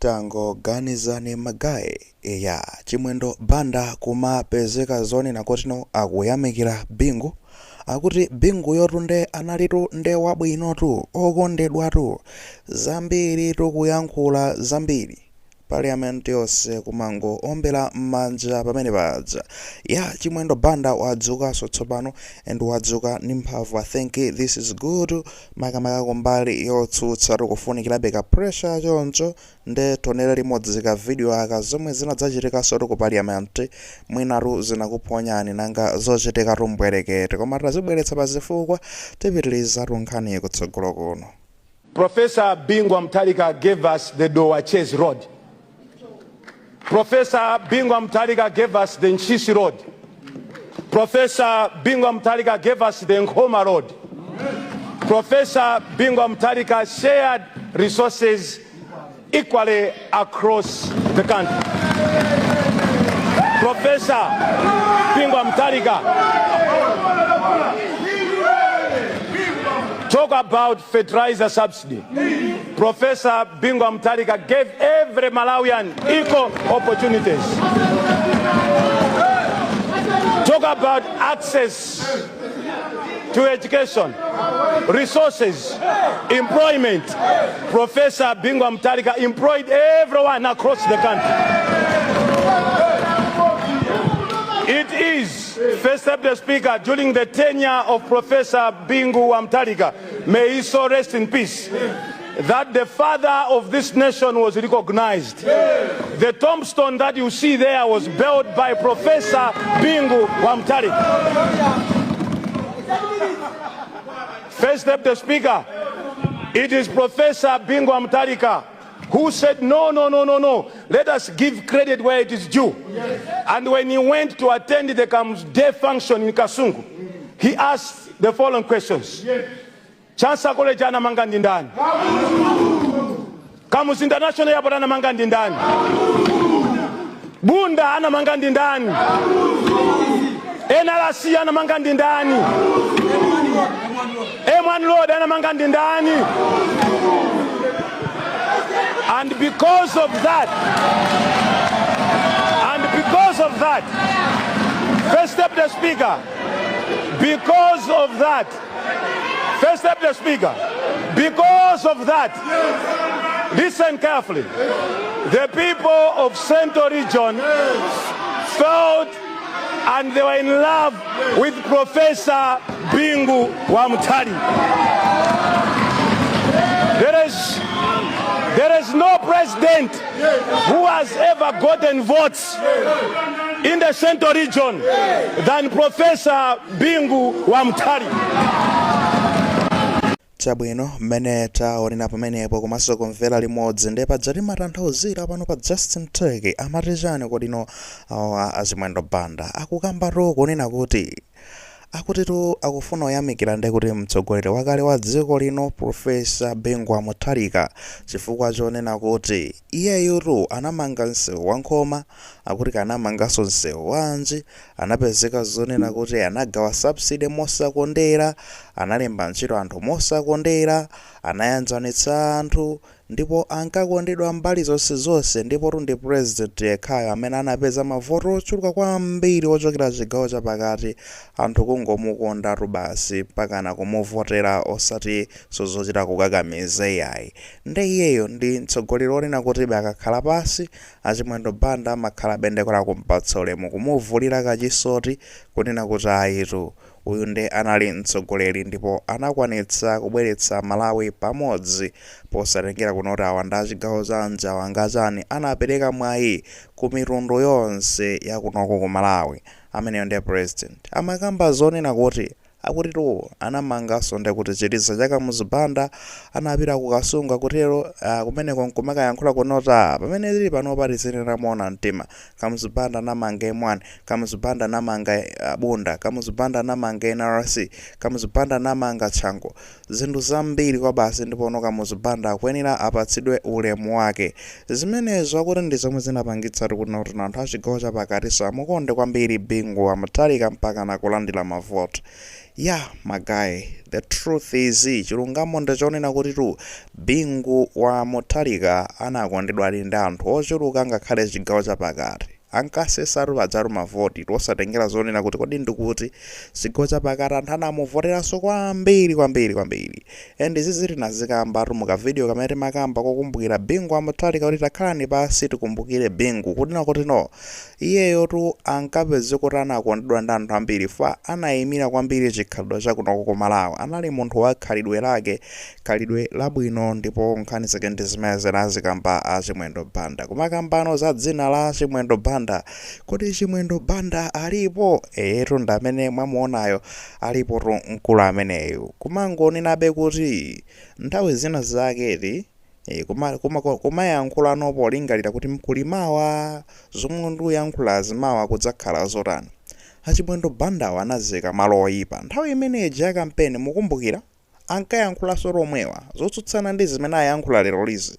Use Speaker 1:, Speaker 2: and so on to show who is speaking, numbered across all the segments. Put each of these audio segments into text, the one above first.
Speaker 1: tangoganizani magayi ya Chimwendo banda kumapezeka zonena kotino akuyamikira Bingu akuti Bingu yotunde analitu nde wabwinotu okondedwatu zambiri tukuyankhula zambiri Parliament yonse kumango ombera manja pamene paja ya Chimwendo banda wadzuka sotsopano and wadzuka nimphamvu. I think this is good makamaka kumbali yotsutsa kufunikira beka pressure choncho nde tonera limodzi ka video aka zomwe zinadzachitika soto ku Parliament mwinaru zinakuponyani nanga zochitika tumbwerekete koma tazibweretsa pazifukwa tipitiliza tunkhani kutsogolo kuno.
Speaker 2: Professor Bingu Mtalika gave us the Dowa Chase Road. Professor Bingu Mtalika gave us the Nchisi Road. Professor Bingu Mtalika gave us the Nkhoma Road. Professor Bingu Mtalika shared resources equally across the country. Professor Bingu Mtalika talk about fertilizer subsidy. Professor Bingu Mtalika gave every Malawian equal opportunities. Talk about access to education, resources, employment. Professor Bingu Mtalika employed everyone across the country. It is, first step the Speaker, during the tenure of Professor Bingu Mtalika, may he so rest in peace, that the father of this nation was recognized. The tombstone that you see there was built by Professor Bingu Mtalika. First step the Speaker, it is Professor Bingu Mtalika who said, no, let us give credit where it is due. Yes. And when he went to attend the Kam's day function in Kasungu, he asked the following questions. Yes. Chansa College anamanga ndani? Kamus International Airport anamanga ndani? Bunda anamanga ndani? NRC anamanga ndani? M1 Road anamanga ndani? And because of that, first step the Speaker, because of that, listen carefully, the people of Central Region felt and they were in love with Professor Bingu Mtalika. There is no president who has ever gotten votes in the Central Region than Professor Bingu Mtalika.
Speaker 1: Zabwino mmene taonera pamenepo komanso kumvera limodzi ndi padzati matanthauzira pano pa Justin Turkey amatechani kodino Chimwendo banda akukambatu kunena kuti akutitu akufuna oyamikira ndi kuti mtsogoleri wakale wa dziko lino Professor Bingu Mtalika chifukwa chonena kuti iyeyotu anamanga msewu wa Nkhoma akuti kanamanganso msewu wanji anapezeka zonena kuti anagawa subsidy mosakondera analemba ntchito anthu mosakondera anayanjanitsa anthu ndipo ankakondedwa mbali zonse ndipo ndi president yekhayo amene anapeza mavoto ochuluka kwambiri ochokera chigawo chapakati anthu kungomukonda basi pakana kumuvotera osati zochita kukakamiza iyayi ndi iyeyo ndi mtsogoleri onena kuti akakhala pasi Chimwendo banda amakhala bendekora kumpatsa ulemu kumuvulira kachisoti kunena kuti ayitu uyu ndi anali mtsogoleri ndipo anakwanitsa kubweretsa Malawi pamodzi posatengera kunoti awanda chigawo cha Anjawa ngachani anapereka mwayi ku mitundu yonse ya kunoko ku Malawi. Ameneyo ndi president amakamba zonena kuti akutitu anamanganso ndi kuti chitiza chaka muzibanda anapita kukasunga kutero kumeneko nkumakayankhula kunota pamene zili pano patizinena mona mtima kamuzibanda namanga M1 kamuzibanda namanga Bunda kamuzibanda namanga NRC kamuzibanda namanga Tsankho zinthu zambiri kwa basi ndipo ono kamuzibanda akwenera apatsidwe ulemu wake zimenezo akuti ndi zomwe zinapangitsa kuti anthu achigawo chapakati samukonde kwambiri Bingu Mtalika mpaka nakulandira mavoto. Yeah, my guy, the truth is chilungamo ndachonena kuti Bingu wa Mutharika anakondedwa ali ndi anthu ochuluka ngakhale chigawo chapakati. Ankasesatu padzaru mavoti tosatengera zonena kuti kodi ndikuti chigawo chapakati anthu anamuvoteranso kwambiri. And izi zili nazikambatu muka video kamene timakamba kokumbukira Bingu wa Mutharika kuti takhalani pasi tikumbukire Bingu kunena kuti iyeyo ankapeze kuti anakondedwa ndi anthu ambiri fa anayimira kwambiri chikhalidwe chakuno ku Malawi. Anali munthu wa khalidwe lake, khalidwe labwino, ndipo nkhani zake ndi zimene zinazikamba a Chimwendo Banda. Kumakambano za dzina la Chimwendo Banda, kodi Chimwendo Banda alipo? Eyetu ndamene mwamuonayo alipo mkulu ameneyo. Kumangonenabe kuti nthawi zina zaketi kumayankhula polingalira kuti mkulimawa zomwe ndiyankhula zimawa kudzakhala zotani. Achimwendo Bandawo anazika malo oyipa nthawi imeneyi ya kampeni. Mukumbukira ankayankhulanso romwewa zotsutsana ndi zimene ayankhula lero lizi.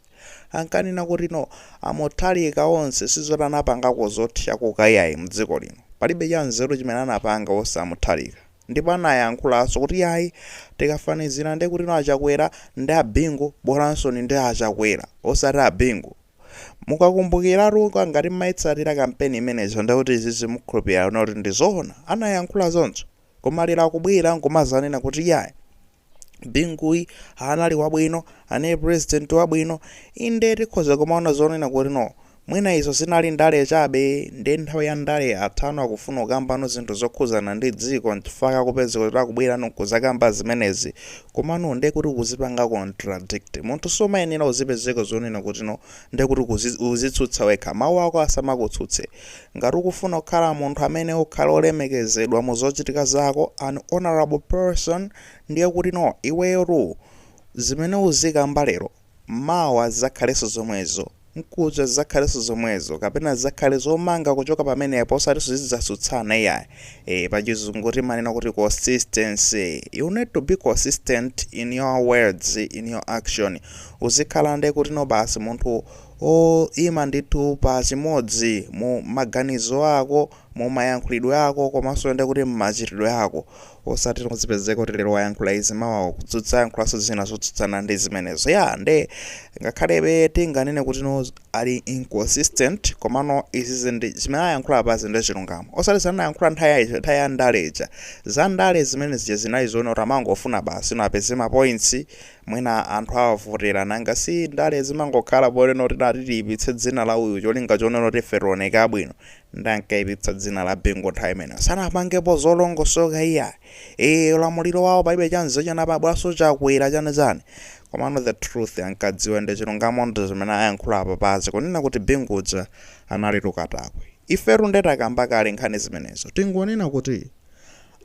Speaker 1: Ankanena kuti Amutharika onse sizotanapangako zothya kukayayi mdziko lino, palibe cha nzeru chimene anapanga osamutharika. Ndipo anayankhulanso kuti yayi tikafanizira ndi kuti achakwera ndi abingu boranso ndi achakwera osati abingu. Mukakumbukiratu ngati mmaitsatira kampeni imenezo ndikuti izizi mukhulupirira kuti ndizoona anayankhula zonso, koma lero akubwera nkumazanena kuti yayi Binguyi anali wabwino, ane president wabwino. Inde tikhoza kumaona zonena kuti mwina izo zinali ndale chabe, ndi nthawi ya ndale athanu akufuna kukambano zinthu zokhuzana ndi dziko ntifaka kupeza kuti akubwera nkuzakamba zimenezi, koma ndi kuti kuzipanga contradict. Munthu somayenera uzipezeko zonena kuti ndi kuti uzitsutsa wekha, mawu ako asamakutsutse. Ngati ukufuna kukhala munthu amene ukhala olemekezedwa mu zochitika zako, an honorable person, ndiye kuti iweyo zimene uzikamba lero mawa zakhalenso zomwezo, nkuja zakhalenso zomwezo, kapena zakhale zomanga kuchoka pamenepo osati zidzatsutsana yayi. Pachizungu timanena kuti consistency. You need to be consistent in your words, in your action. Uzikhala ndi kuti basi munthu ima ndithu pa chimodzi mu maganizo ako, mu mayankhulidwe ako, komanso ndi kuti mmachitidwe ako, osati uzipezeka kuti lero wayankhula izi mawa kutsutsa yankhulanso zina zotsutsana ndi zimenezo. Nde ngakhalebe tinganene kuti ali inconsistent, komano izi ndi zimene ayankhula pasi ndi chilungamo, osati zanayankhula nthawi ya ndale ija. Za ndale zimene zija zinali zoona kuti amangofuna basi apeze ma points, mwina anthu awavotera. Nanga si ndale zimangokhala bonena kuti natiyipitse dzina la uyu cholinga chonena kuti ife tioneke abwino, ndankayipitsa dzina la Bingu nthawi imeneyo. Sanapangepo zolongosoka ulamuliro wawo palibe chanzo chanapabwaso chakwera chanezane. Komano the truth ankadziwa ndi chilungamo ndi zimene ayankhula apa pasi kunena kuti Bingu uja anali tukatakwe. Iferu ndetakamba kale nkhani zimenezo tingonena kuti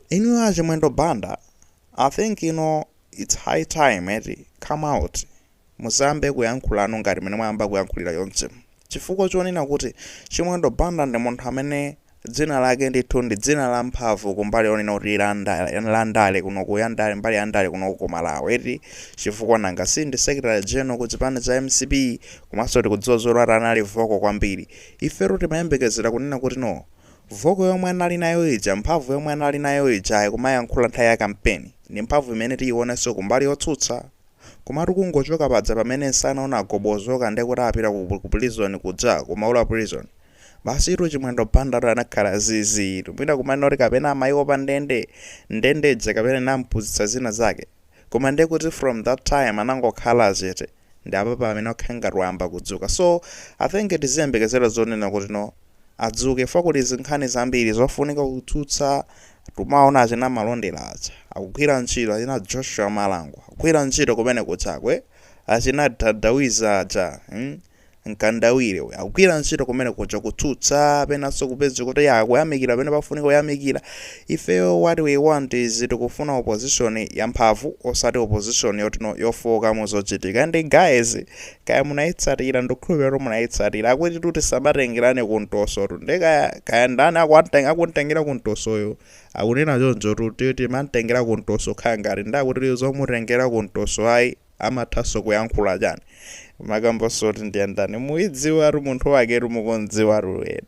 Speaker 1: inu a Chimwendo Banda, I think it's high time come out muzambe kuyankhulano ngati mene mwayamba kuyankhulira yonse, chifukwa chonena kuti Chimwendo Banda ndi munthu amene dzina lake ndithu ndi dzina la mphamvu kumbali yonena kuti landale kuno kuyandale mbali yandale kuno ku Malawi. Chifukwa nanga si ndi secretary general ku chipani cha MCP, komanso tikudziwa zolwala anali voko kwambiri. Iferu timayembekezera kunena kuti voko yomwe anali nayo ija, mphamvu yomwe anali nayo ija kumayankhula nthawi ya kampeni, ndi mphamvu imene tiionenso kumbali yotsutsa. Komatu kungochoka padza pamene sanaona agobozoka ndi kuti apita ku prison kuja kumaula prison, basi Chimwendo Banda anakhala zizitu mwina kumanena kuti kapena amayiwo pa ndendeje kapena nampuzitsa zina zake, koma ndi kuti from that time anangokhala chete, ndi apa pamene okhenga tuyamba kudzuka. So I think tiziyembekezera zonena kuti adzuke, fakuti zinkhani zambiri zofunika kutsutsa. Tumaona achina malondera aja akugwira ntchito, achina Joshua Malango akugwira ntchito kumene kuchakwe, achina Dadawiza aja nkandawire akugwira ntchito kumene kuja kutsutsa penanso kupeza kuti yakuyamikira pene pafunika kuyamikira. Ifeyo what we want is tikufuna opposition ya mphamvu osati opposition yofoka muzochitika. Ndi guys kaya munayitsatira ndikhulupirira kuti munayitsatira akuti tuti samatengerane kuntoso ndi kaya ndani akuntengera kuntosoyo akunena choncho tuti mantengera kuntoso khangari ndakuti zomutengera kuntoso ayi amathaso kuyankhula chani. makambo soti ndiyandani muidziwa ru munthu wake rumukondziwa ruwe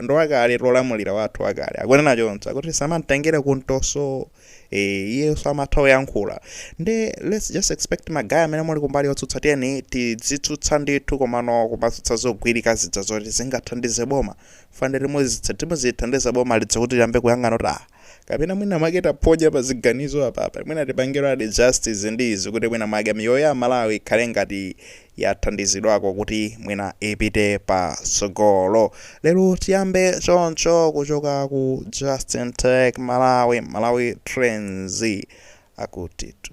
Speaker 1: ndo akale rolamulira wathu akale akunena choncho akuti samamtengere kuntoso iye samatha kuyankhula nde let's just expect magaya amene muli kumbali yotsutsa tiyeni tidzitsutsa ndithu komano kumatsutsa zogwirika zidza zoti zingathandize boma fanire timuzithandiza boma lidza kuti liyambe kuyang'ana kuti kapena mwina mwake taphonya pa ziganizo apapa mwina tipangiro adi justice ndizi kuti mwina mwake miyoyo ya Malawi ikhale ngati yathandizidwako kuti mwina ipite pa sogolo lero tiyambe choncho kuchoka ku Justin Tech Malawi Trends akutitu